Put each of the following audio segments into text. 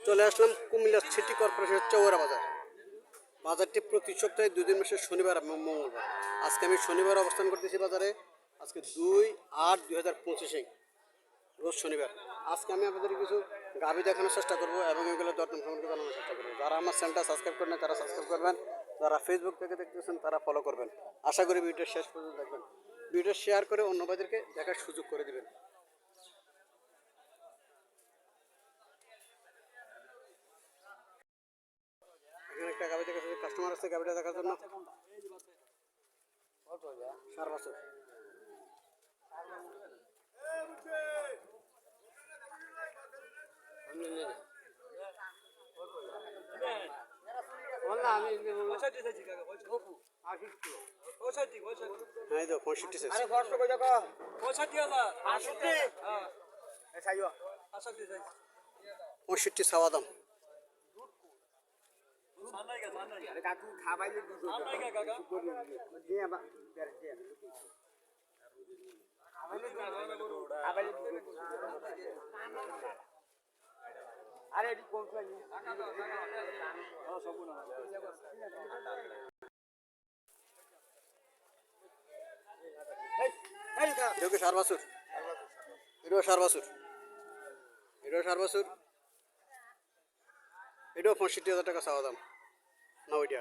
চলে আসলাম কুমিল্লা সিটি কর্পোরেশনের চৌরা বাজার। বাজারটি প্রতি সপ্তাহে 2 দিন মাসে শনিবার এবং মঙ্গলবার। আজকে আমি শনিবার অবস্থান করতেছি বাজারে। আজকে 2/8/2025 রোজ শনিবার। আজকে আমি আপনাদের কিছু গাভী দেখানোর চেষ্টা করবো এবং এগুলো দরদাম সম্পর্কে জানানোর চেষ্টা করবো। যারা আমার চ্যানেলটা সাবস্ক্রাইব করেন তারা সাবস্ক্রাইব করবেন, যারা ফেসবুক থেকে দেখতেছেন তারা ফলো করবেন। আশা করি ভিডিওটা শেষ পর্যন্ত দেখবেন। ভিডিও শেয়ার করে অন্য ভাইদেরকে দেখার সুযোগ করে দেবেন। এখানে একটা গাভী দেখাচ্ছে, কাস্টমার আছে গাভীটা দেখার জন্য। 4 বছর। হ্যাঁ এই তো 65 চাইছে। 65 চাওয়া দাম। এটাকে 4 বছর। এটাও 4 বছর। এটাও 4 বছর। এটাও 65,000 টাকা চাওয়া দাম। না ওইটা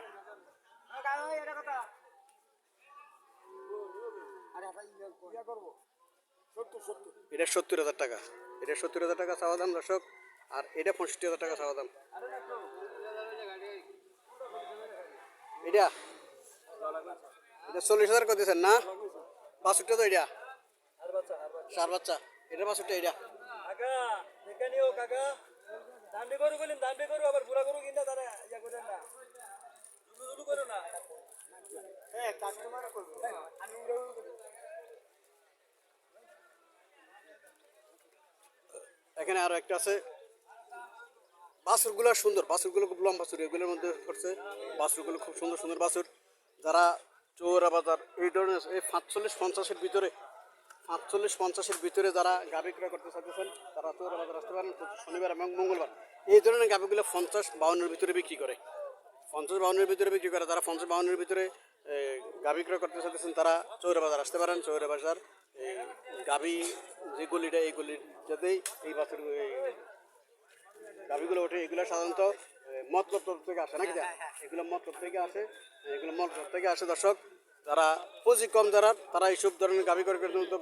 এটা 70,000 টাকা। এটা 70,000 টাকা চাওয়া দাম দর্শক। আর এটা 65,000 টাকা চাওয়া দাম। এটা এটা 40,000 করে দিয়েছেন না? 65 তো এটা 4 বাচ্চা। এটা 65 এটা এখানে আরো একটা আছে। বাছুরগুলো সুন্দর, বাছুরগুলো খুব লম্বা বাছুর, এগুলোর মধ্যে পড়ছে বাছুরগুলো খুব সুন্দর সুন্দর বাছুর। যারা চৌরা বাজার এই ধরনের এই 45-50-এর ভিতরে 45-50-এর ভিতরে যারা গাভী ক্রয় করতে চাইতেছেন তারা চৌরা বাজার আসতে পারেন শনিবার এবং মঙ্গলবার। এই ধরনের গাভীগুলো 50-52-এর ভিতরে বিক্রি করে। 50-52-এর ভিতরে বিক্রি করে। যারা 50-52-এর ভিতরে গাভী ক্রয় করতে চাইতেছেন তারা চৌরা বাজার আসতে পারেন। চৌরা বাজার এই গাভী যে গলিটা, এই গলির যাতেই এই বাছুর গাভীগুলো ওঠে। এগুলো সাধারণত মতলব থেকে আসে নাকি? এগুলো মতলব থেকে আসে, এগুলো মতলব থেকে আসে দর্শক। যারা পুঁজি কম যারা তারা এইসব ধরনের গাভী করে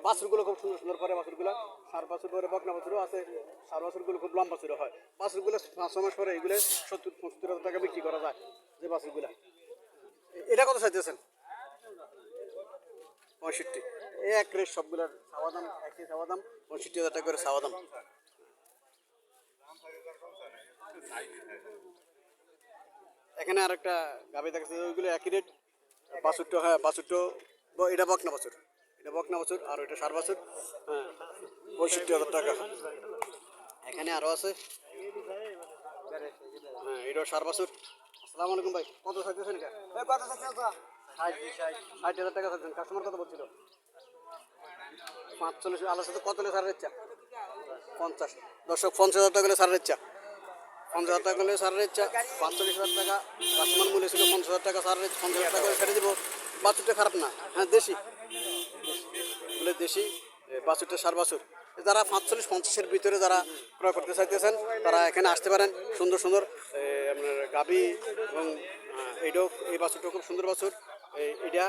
বাছুরগুলো খুব সুন্দর সুন্দর করে। বাছুরগুলো 4 বছর পরে বকনা বাছুরও আছে। 4 বছরগুলো খুব লম্বা বাছুরও হয়। বাছুরগুলো 5 মাস পরে এগুলো 70-75 টাকা বিক্রি করা যায় যে বাছুরগুলো। এটা কত চাইতেছেন? 65। এই এক রেট সবগুলোর চাওয়া দাম একই চাওয়া দাম, 65,000 টাকা করে চাওয়া দাম। এখানে আর একটা গাভী দেখাচ্ছে, ওইগুলো একই রেট। বাছুরটা হ্যাঁ বাছুরটা এটা বকনা বাছুর, এটা বকনা বাছুর। আর ওইটা 4 বছর। হ্যাঁ 65,000 টাকা। এখানে আরও আছে। হ্যাঁ এটাও 4 বছর। আসসালামু আলাইকুম ভাই, কত চাইতেছেন এটা? 60,000 টাকা চাইছেন। কাস্টমার কত বলছিল? 45। আলাদা সাথে কত সার ইচ্ছা? 50। দর্শক 50,000 টাকা করে সারের ইচ্ছা। 50,000 টাকা করলে সারের ইচ্ছা। 45,000 টাকা কাস্টমার মূল্য ছিল। 50,000 টাকা সারের 50,000 টাকা করে ছেড়ে দেবো। বাছুরটা খারাপ না, হ্যাঁ দেশি বলে দেশি বাছুরটা 4 বছর। যারা 45-50-এর ভিতরে যারা ক্রয় করতে চাইতেছেন তারা এখানে আসতে পারেন। সুন্দর সুন্দর আপনার গাভী এবং এইটাও এই বাছুরটা খুব সুন্দর বাছুর। এইটা।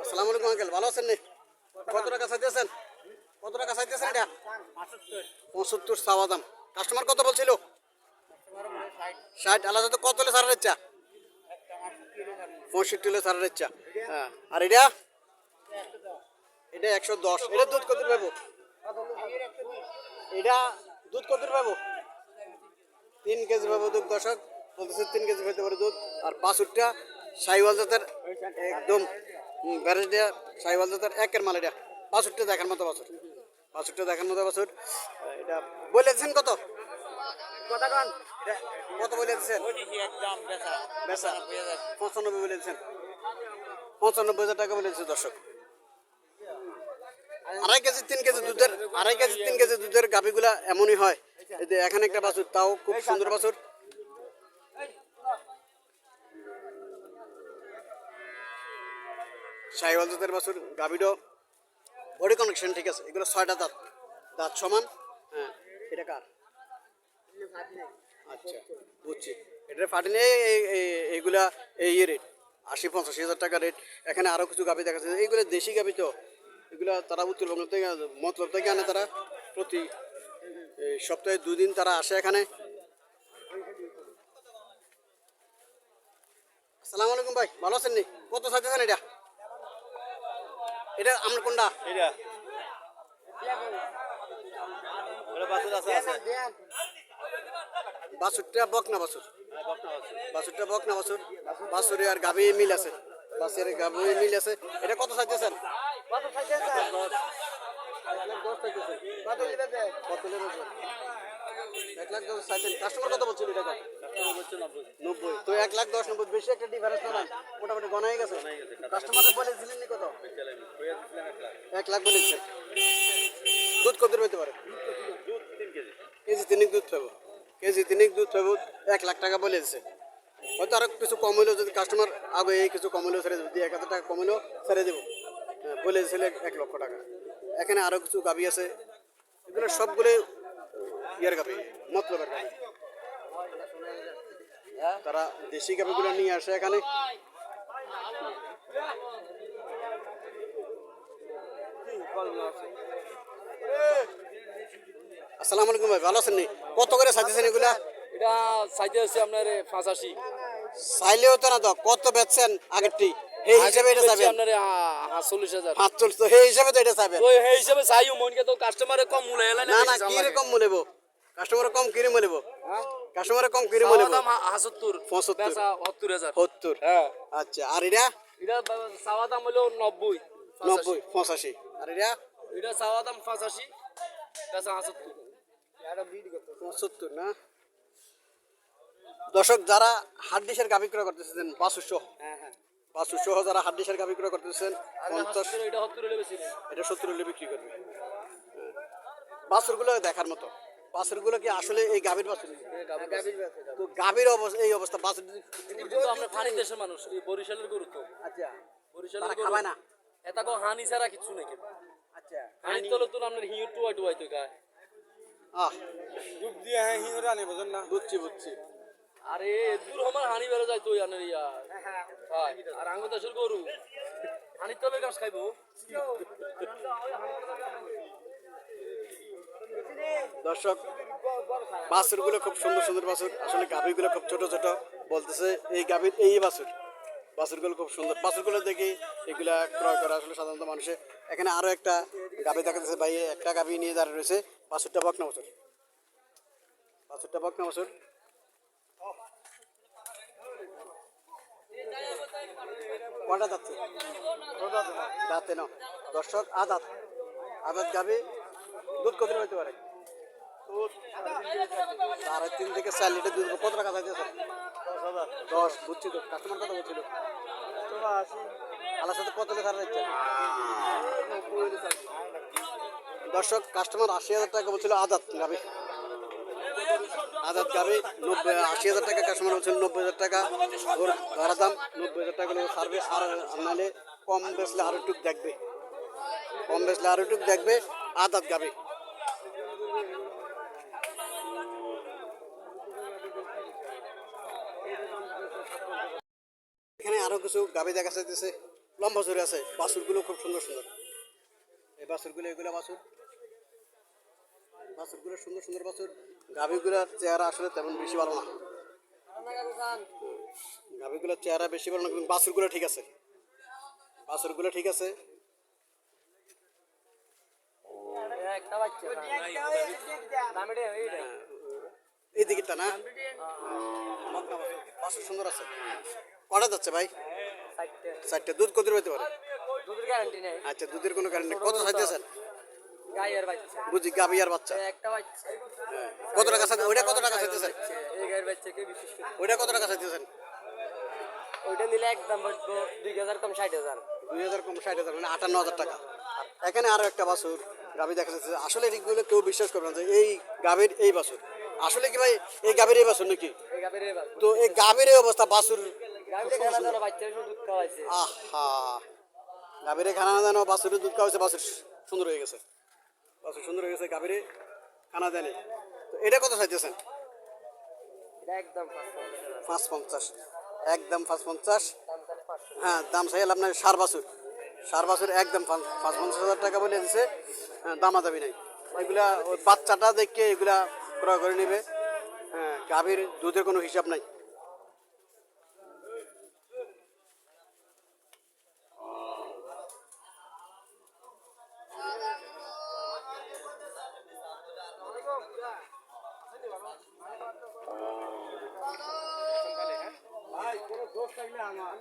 আসসালামু আলাইকুম আঙ্কেল, ভালো আছেন নি? কত টাকা চাইতেছেন? কত টাকা চাইতেছেন এটা? 75 চাওয়া দাম। কাস্টমার কত বলছিল? 60। আলাদা তো কত হলে সারের ইচ্ছা? 65 হলে সারের ইচ্ছা। হ্যাঁ আর এটা? এটা 110। এটা দুধ কত পাবো? এটা দুধ কত পাবো? 3 কেজি পাবো দুধ দর্শক বলতেছে। 3 কেজি পেতে পারে দুধ। আর বাছুরটা সাইওয়াল জাতের একদম ব্যারেজ দেওয়া সাইওয়াল জাতের একের মাল। এটা বাছুরটা দেখার মতো বাছুর, বাছুরটা দেখার মতো বাছুর। এটা বলেছেন কত? কত বলে দিচ্ছেন? 95 বলে দিচ্ছেন। 95,000 টাকা বলে দিচ্ছে দর্শক। 2.5 কেজি 3 কেজি দুধের 2.5 কেজি 3 কেজি দুধের গাভীগুলা এমনই হয় এই যে এখানে একটা বাছুর, তাও খুব সুন্দর বাছুর। শাহিওয়াল জাতের বাছুর, গাভীরও বডি কানেকশন ঠিক আছে। এগুলো 6টা দাঁত, দাঁত সমান। হ্যাঁ, এটা কার? আচ্ছা, বুঝছি। এটা ফাটিলে এইগুলা এই রেট 80-85 হাজার টাকা রেট। এখানে আরও কিছু গাভী দেখা যাচ্ছে, এইগুলো দেশি গাভী তো। এগুলা তারা উত্তরবঙ্গ থেকে, মতলব থেকে আনে তারা। প্রতি সপ্তাহে 2 দিন তারা আসে এখানে। আসসালামু আলাইকুম ভাই, ভালো আছেন নি? কত চাইতেছেন এটা? এটা আমার কোনটা? এটা বাছুর আছে বাছুরটা বকনা বাছুর, বাছুরটা বকনা বাছুর। বাছুরে আর গাভী মিল আছে, বাছুরে গাভী মিল আছে। এটা কত চাইতেছেন? 1,10,000 চাইছেন। কাস্টমার কত বলছিল এটা? 90। তো 1,10,90 বেশি একটা ডিফারেন্স না, মোটামুটি গনা হয়ে গেছে। কাস্টমারে বলেছিলেন নি কত? 1,00,000 বলেছেন। দুধ কত হইতে পারে? কেজি 3 দুধ পাবো, কেজি 3 দুধ পাবো। 1,00,000 টাকা বলে দিচ্ছে। হয়তো আরো কিছু কম হলেও, যদি কাস্টমার আগে এই কিছু কম হলেও ছেড়ে দেবো, 1,000 টাকা কম হলেও ছেড়ে দেবো। বলে দিয়েছিল 1,00,000 টাকা। এখানে আরো কিছু গাভী আছে, এগুলো সবগুলো ইয়ার গাভী, মতলবের গাভী। তারা দেশি গাভীগুলো নিয়ে আসে এখানে। আসসালামু আলাইকুম ভাই, ভালো আছেন নি? কত করে চাইতেছেন এগুলা? এটা চাইতে হচ্ছে আপনার 85। চাইলেও তো না, তো কত বেচছেন আগেরটি? এই হিসাবে এটা চাইবেন? আপনার 40,000। 45, তো এই হিসাবে তো এটা চাইবেন? তো এই হিসাবে চাইও মনকে তো কাস্টমারে কম মূল্য এলাই না না, কি রকম মূল্য? কাস্টমার কম কিরে মূল্য? কাস্টমার কম কিরে মূল্য? 70, 75, বেচা 70,000। 70। হ্যাঁ, আচ্ছা, আর এটা? এটা চাওয়া দাম হলো 90, 90, 85। আর এটা? এটা চাওয়া দাম 85, বেচা 70। 75 না? দর্শক, যারা হাড্ডিসের গাভী ক্রয় করতেছেন, বাছুরসহ, হ্যাঁ হ্যাঁ, বাছুরসহ যারা হাড্ডিসের গাভী ক্রয় করতেছেন, 50, এটা 70 হলে বেশি না। এটা 70 হলে বিক্রি করবে। বাছুরগুলো দেখার মতো। বাছুরগুলো কি আসলে এই গাভীর বাছুর? তো গাভীর অবস্থা, এই অবস্থা বাছুর। কিন্তু আমরা ফানি দেশের মানুষ, এই বরিশালের গরু তো। আচ্ছা, বরিশালের তারা গরু খাবায় না? এটা কো হানি ছাড়া কিছু নাই। আচ্ছা, হানি তো নতুন আপনার হিউ টুয়াই তো গায়। আহ, ডুব দিয়ে হ্যাঁ হিঁড়া নেই বুঝেন না। বুঝছি বুঝছি। আরে দূর আমার হানি বেড়ে যায় তো আনের ইয়া। হয় আর আঙ্গ দেশের গরু হানি তবে ঘাস খাইবো। দর্শক, বাছুরগুলো খুব সুন্দর সুন্দর বাছুর। আসলে গাভীগুলো খুব ছোট ছোট বলতেছে। এই গাভীর এই বাছুর, বাছুরগুলো খুব সুন্দর। বাছুরগুলো দেখি এগুলা ক্রয় করা আসলে সাধারণত মানুষে। এখানে আরো একটা গাভী দেখা যাচ্ছে ভাই, একটা গাভী নিয়ে দাঁড়িয়ে রয়েছে। বাছুরটা বকনা বাছুর, বাছুরটা বকনা বাছুর। কটা যাচ্ছে? দাঁতে না। দর্শক, আদাত, আদাত গাভী। দুধ কত হইতে পারে? 3.5 থেকে 4 লিটার দুধ। কত টাকা চাইছে স্যার? 10। বুঝছি তো। কাস্টমার কত বলছিল? আলার সাথে কত লেখা রয়েছে? দর্শক, কাস্টমার 80,000 টাকা বলছিল আদাত গাভী। আদাত গাভী 80,000 টাকা কাস্টমার বলছিল। 90,000 টাকা ওর ধরা দাম। 90,000 টাকা ছাড়বে। আর নাহলে কম বেচলে আরো টুক দেখবে, কম বেচলে আরো টুক দেখবে। আদাত গাভী। এখানে আরো কিছু গাভী দেখা যাইতেছে, লম্বা জোরে আছে। বাছুরগুলো খুব সুন্দর সুন্দর। এই বাছুরগুলো, এগুলো বাছুর, বাছুরগুলো সুন্দর সুন্দর বাছুর। গাভীগুলোর চেহারা আসলে তেমন বেশি ভালো না। গাভীগুলোর চেহারা বেশি ভালো না, কিন্তু বাছুরগুলো ঠিক আছে, বাছুরগুলো ঠিক আছে। এই দিকটা না, বাছুর সুন্দর আছে। কটা যাচ্ছে ভাই? 4টে। দুধ কত হইতে পারে? দুধের গ্যারান্টি নেই। আচ্ছা, দুধের কোনো গ্যারান্টি? কত চাইতেছেন? গায়ের বাচ্চা বুঝি, গাভী আর বাচ্চা। একটা বাচ্চা। কত টাকা চাইতে? ওইটা কত টাকা চাইতেছেন? এই গায়ের বাচ্চাকে বিশেষ করে ওইটা কত টাকা চাইতেছেন? ওইটা নিলে একদম বসবো 2,000 কম 60,000। 2,000 কম 60,000, মানে 58,000 টাকা। এখানে আরো একটা বাছুর, গাভী দেখা যাচ্ছে আসলে এগুলো কেউ বিশ্বাস করবে না যে এই গাভীর এই বাছুর আসলে কি ভাই এই গাভীর এই বাছুর নাকি এই গাবের এবার তো এই গাভীর এই অবস্থা বাছুর গাবিতে খানা দাও বাচ্চা শুধু দুধ খাওয়াইছে আহা গাভীরে খানা না দেন বাছুরের দুধ খাওয়াছে বাছুর সুন্দর হয়ে গেছে বাছুর সুন্দর হয়ে গেছে গাভীরে খানা দেয়নি তো এটা কত চাইতেছেন এটা একদম 550 একদম 550 দাম তাহলে 500 হ্যাঁ দাম চাইলে আপনার সার বাছুর একদম 550,000 টাকা বলে দিছে হ্যাঁ দামা দাবি নাই এগুলা ওই বাচ্চাটা দেখে এগুলা ক্রয় করে নেবে হ্যাঁ গাভীর দুধের কোনো হিসাব নাই ভাই কোনো দোষ থাকলে আমার